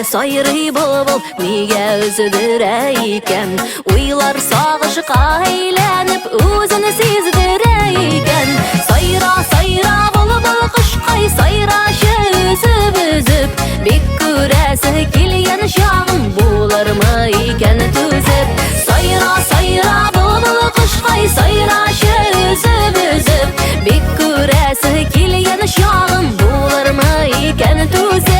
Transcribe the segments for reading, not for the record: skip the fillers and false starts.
сайрый бұлбұл неге үзідірейкен, ойлар сағышқа әйленіп өзіні сездірейкен. Сайра, сайра бұлбұл құшқай, сайрашы үзіп-үзіп, бек көрәсі келген шағым болар ма екен төзіп. Сайра, сайра бұлбұл құшқай, сайрашы үзіп-үзіп, бек көрәсі келген шағым болар ма екен төзіп.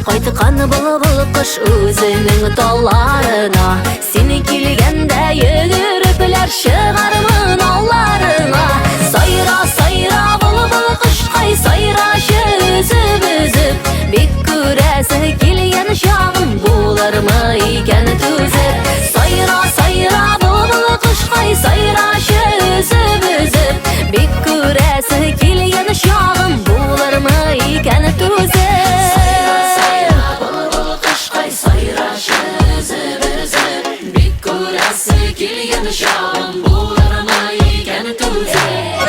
Қайтқан бұлбұл құш өзінің талларына, сені келгенде үйіріплер шығар мұналарыңа. Сайра, сайра бұлбұл құшқай, сайрашы үзіп-үзіп, бек көрәсі келген шағым болар ма екен төзіп. Сайра, сайра бұлбұл құшқай, сайрашы үзіп-үзіп, бек көрәсі келген шағым болар ма екен төзіп. Келген шағым болар ма екен төзіп.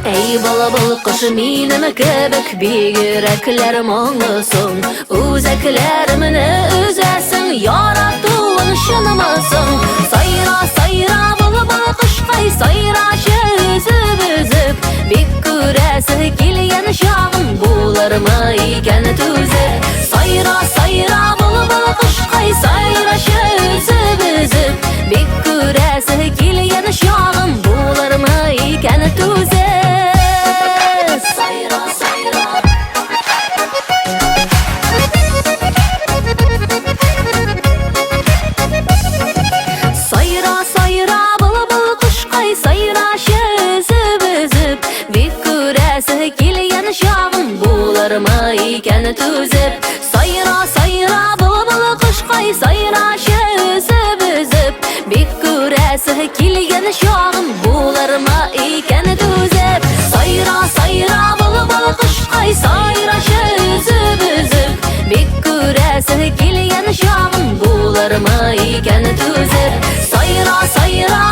Ей бұлбұл құш менің кебек бегірәклер мұңысың, өзәклеріміні үзәсің, яратуын шынымысың. Сайра, сайра бұлбұл құшқай, сайрашы үзіп-үзіп, бек көрәсі келген шағым болар ма екен төзіп. Сайра, сайра бұлбұл құшқай, сайрашы үзіп-үзіп, бек көрәсі келген шағым болар ма екен төзіп. Сайра, сайра Сайра, сайра бұлбұл құшқай, сайрашы үзіп-үзіп, бек көрәсі келген шағым болар ма екен төзіп. Сайра, сайра бұлбұл құшқай, сайрашы үзіп-үзіп, бек көрәсі келген шағым болар ма екен төзіп. Сайра, сайра бұлбұл құшқай, сайрашы үзіп-үзіп, бек көрәсі келген шағым болар ма екен төзіп. Сайра, сайра